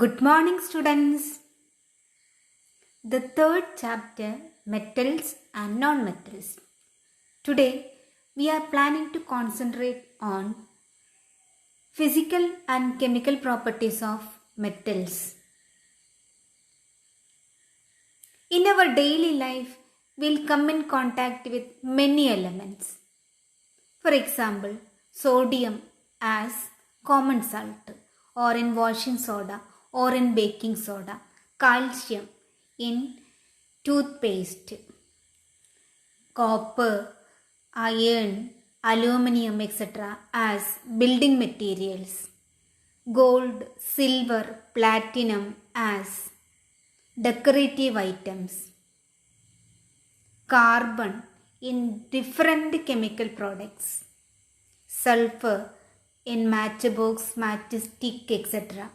Good morning, students. The third chapter, metals and non-metals. Today, we are planning to concentrate on physical and chemical properties of metals. In our daily life, we'll come in contact with many elements. For example, sodium as common salt, or in washing soda, or in baking soda. Calcium in toothpaste. Copper, iron, aluminum, etc. as building materials. Gold, silver, platinum as decorative items. Carbon in different chemical products. Sulfur in matchbox, matchstick, etc.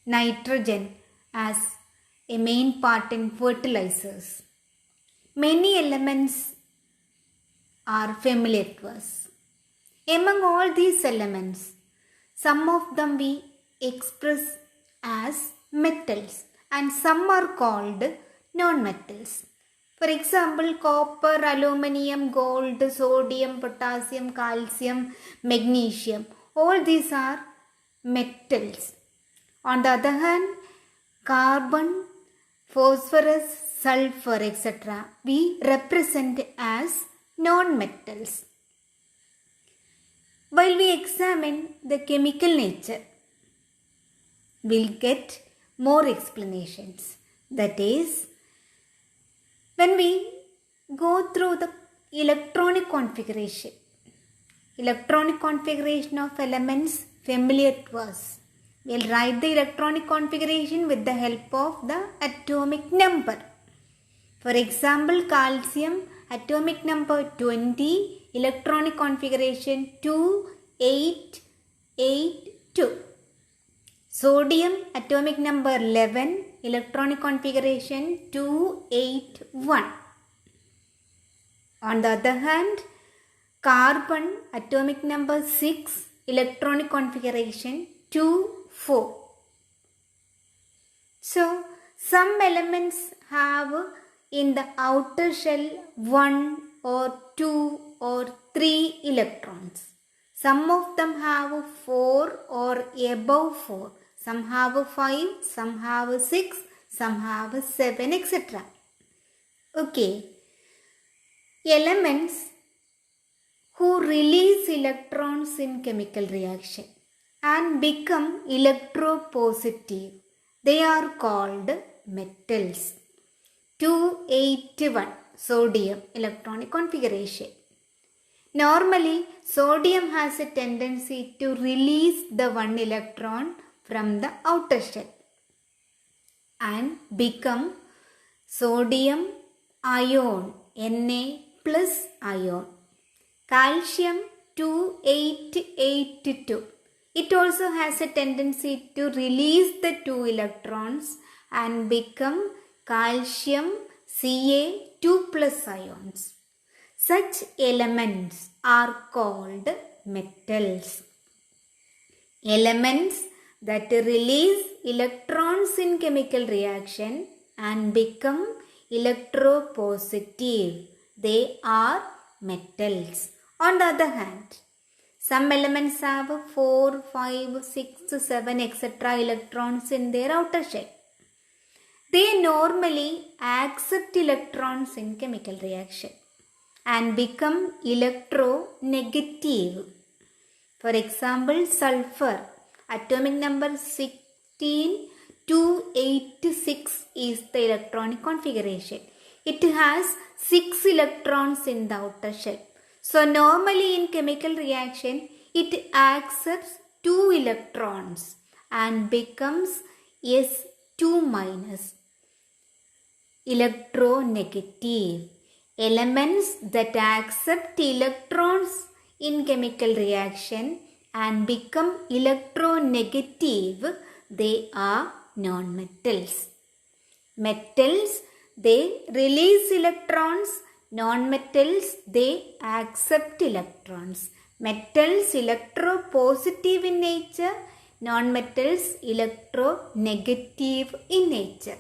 Nitrogen as a main part in fertilizers. Many elements are familiar to us. Among all these elements, some of them we express as metals and some are called non-metals. For example, copper, aluminum, gold, sodium, potassium, calcium, magnesium. All these are metals. On the other hand, carbon, phosphorus, sulfur, etc. we represent as non-metals. While we examine the chemical nature, we'll get more explanations. That is, when we go through the electronic configuration of elements familiar to us, we'll write the electronic configuration with the help of the atomic number. For example, calcium, atomic number 20, electronic configuration 2882. Sodium, atomic number 11, electronic configuration 281. On the other hand, carbon, atomic number 6, electronic configuration 24. So, some elements have in the outer shell 1 or 2 or 3 electrons. Some of them have 4 or above 4. Some have 5, some have 6, some have 7, etc. Okay. Elements who release electrons in chemical reaction and become electropositive, they are called metals. 281, sodium, electronic configuration. Normally, sodium has a tendency to release the one electron from the outer shell and become sodium ion, Na plus ion. Calcium 2882. It also has a tendency to release the two electrons and become calcium Ca2 plus ions. Such elements are called metals. Elements that release electrons in chemical reaction and become electropositive, they are metals. On the other hand, some elements have 4, 5, 6, 7, etc. electrons in their outer shell. They normally accept electrons in chemical reaction and become electronegative. For example, sulfur, atomic number 16286 is the electronic configuration. It has 6 electrons in the outer shell. So normally in chemical reaction, it accepts 2 electrons and becomes S2 minus, electronegative. Elements that accept electrons in chemical reaction and become electronegative, they are non-metals. Metals, they release electrons. Non-metals, they accept electrons. Metals electropositive in nature. non-metals electronegative in nature.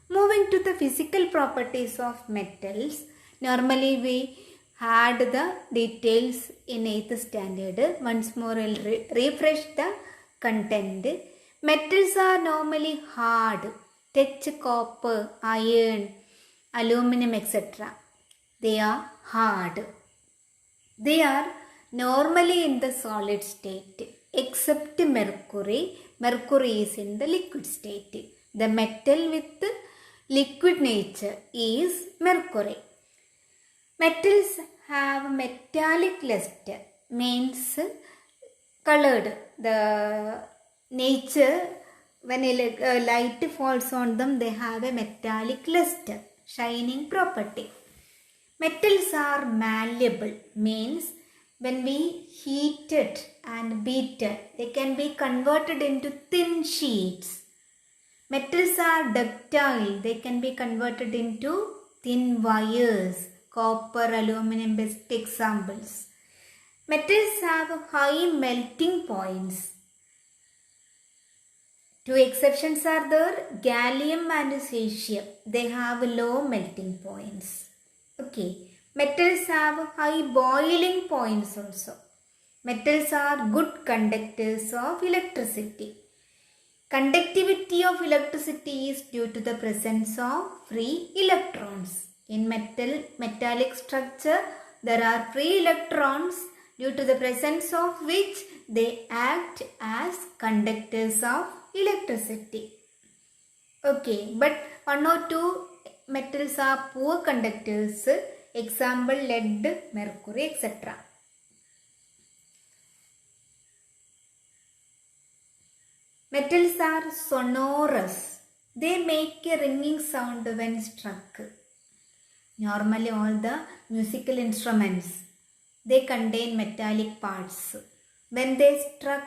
Moving to the physical properties of metals, normally we had the details in 8th standard. Once more I'll refresh the content. Metals are normally hard, touch copper, iron, aluminum, etc. They are hard. They are normally in the solid state except mercury. Mercury is in the liquid state. The metal with liquid nature is mercury. Metals have metallic luster, means colored. The nature, when light falls on them, they have a metallic luster, shining property. Metals are malleable, means when we heat it and beat it, they can be converted into thin sheets. Metals are ductile, they can be converted into thin wires. Copper, aluminum, best examples. Metals have high melting points. Two exceptions are there, gallium and cesium. They have low melting points. Okay, metals have high boiling points also. Metals are good conductors of electricity. Conductivity of electricity is due to the presence of free electrons. In metallic structure, there are free electrons, due to the presence of which they act as conductors of electricity. Okay, but one or two metals are poor conductors. Example, lead, mercury, etc. Metals are sonorous. They make a ringing sound when struck. Normally all the musical instruments, they contain metallic parts. When they struck,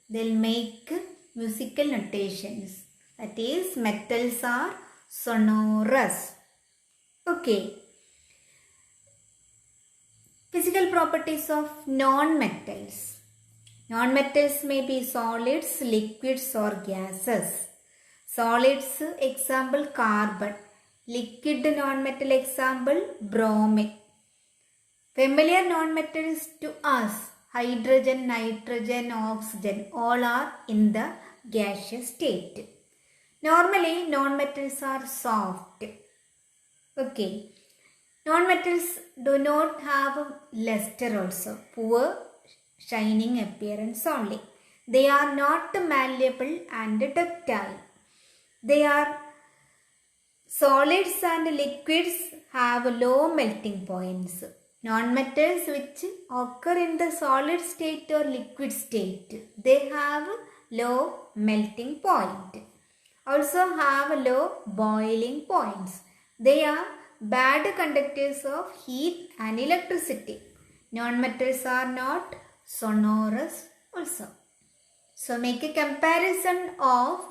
they'll make musical notations. That is, metals are sonorous. Okay. Physical properties of non-metals. Non-metals may be solids, liquids or gases. Solids, example carbon. Liquid non-metal example bromine. Familiar non-metals to us, hydrogen, nitrogen, oxygen, all are in the gaseous state. Normally non-metals are soft. Okay. Non-metals do not have luster also, poor shining appearance only. They are not malleable and ductile. They are solids and liquids have low melting points. Non-metals which occur in the solid state or liquid state, they have low melting point. Also have low boiling points. They are bad conductors of heat and electricity. Non-metals are not sonorous also. So make a comparison of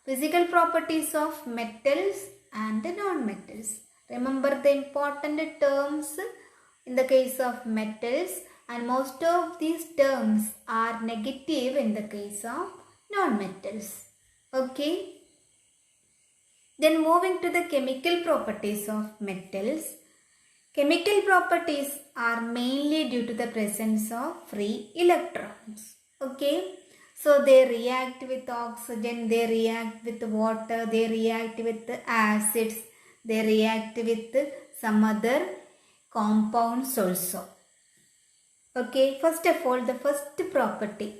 physical properties of metals and non-metals. Remember the important terms in the case of metals, and most of these terms are negative in the case of non-metals. Okay. Then moving to the chemical properties of metals. Chemical properties are mainly due to the presence of free electrons. Okay. So they react with oxygen, they react with water, they react with acids, they react with some other compounds also. Okay, first of all, the first property,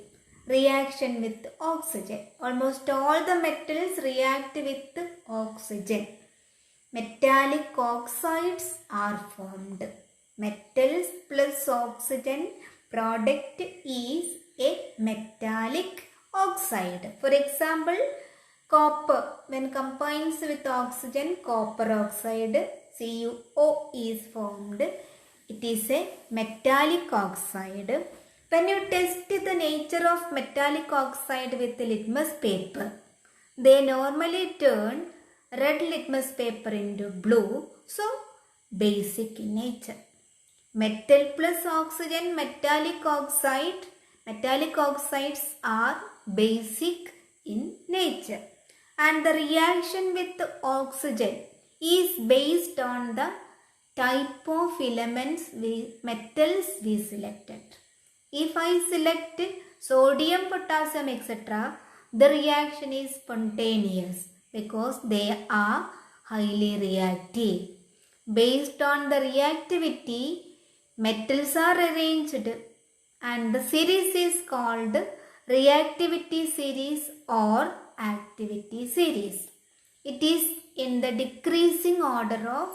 reaction with oxygen. Almost all the metals react with oxygen. Metallic oxides are formed. Metals plus oxygen product is a metallic oxide. For example, copper, when combines with oxygen, copper oxide, CuO is formed. It is a metallic oxide. When you test the nature of metallic oxide with litmus paper, they normally turn red litmus paper into blue, so basic in nature. Metal plus oxygen, metallic oxide. Metallic oxides are basic in nature. And the reaction with oxygen is based on the type of metals we selected. If I select sodium, potassium, etc., the reaction is spontaneous because they are highly reactive. Based on the reactivity, metals are arranged and the series is called reactivity series or activity series. It is in the decreasing order of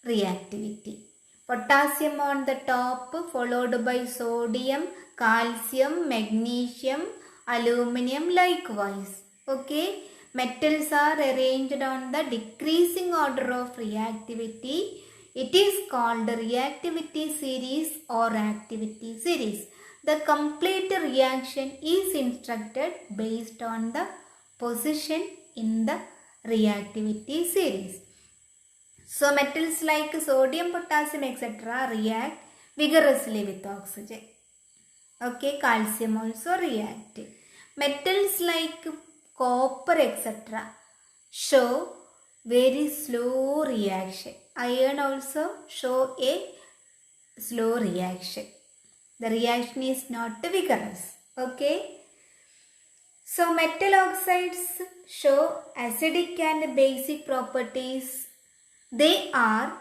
reactivity. Potassium on the top, followed by sodium, calcium, magnesium, aluminum likewise. Okay, metals are arranged on the decreasing order of reactivity. It is called reactivity series or activity series. The complete reaction is instructed based on the position in the reactivity series. So metals like sodium, potassium, etc. react vigorously with oxygen. Okay, calcium also react. Metals like copper, etc. show very slow reaction. Iron also show a slow reaction. The reaction is not vigorous. Okay. So metal oxides show acidic and basic properties. They are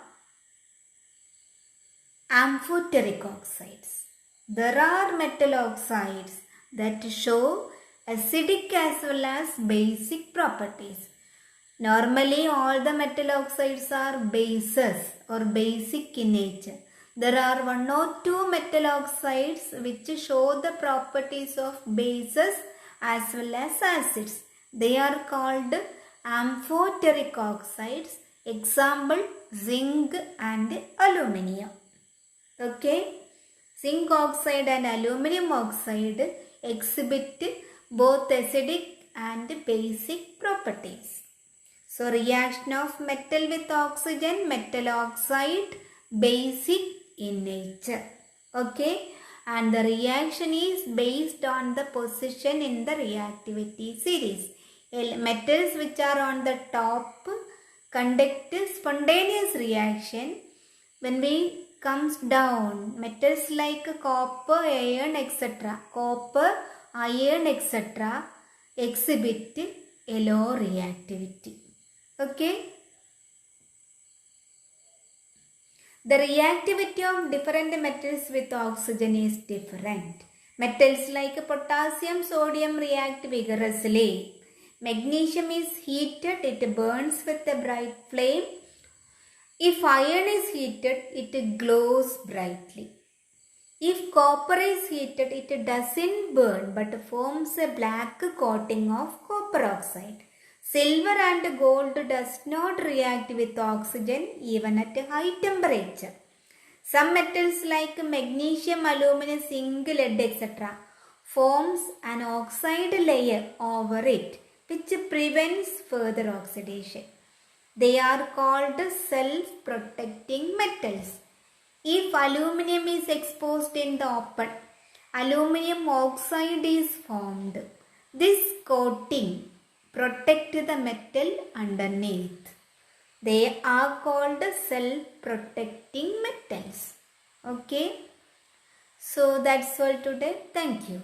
amphoteric oxides. There are metal oxides that show acidic as well as basic properties. Normally all the metal oxides are bases or basic in nature. There are one or two metal oxides which show the properties of bases as well as acids. They are called amphoteric oxides. Example, zinc and aluminium. Okay, zinc oxide and aluminum oxide exhibit both acidic and basic properties. So reaction of metal with oxygen, metal oxide, basic in nature. Okay, and the reaction is based on the position in the reactivity series. Metals which are on the top conduct spontaneous reaction. When we comes down, metals like copper, iron, etc. Copper, iron, etc. exhibit a low reactivity. Okay. The reactivity of different metals with oxygen is different. Metals like potassium, sodium react vigorously. Magnesium is heated, it burns with a bright flame. If iron is heated, it glows brightly. If copper is heated, it doesn't burn but forms a black coating of copper oxide. Silver and gold does not react with oxygen even at high temperature. Some metals like magnesium, aluminum, zinc, lead, etc. forms an oxide layer over it which prevents further oxidation. They are called self-protecting metals. If aluminum is exposed in the open, aluminum oxide is formed. This coating protects the metal underneath. They are called self-protecting metals. Okay. So that's all today. Thank you.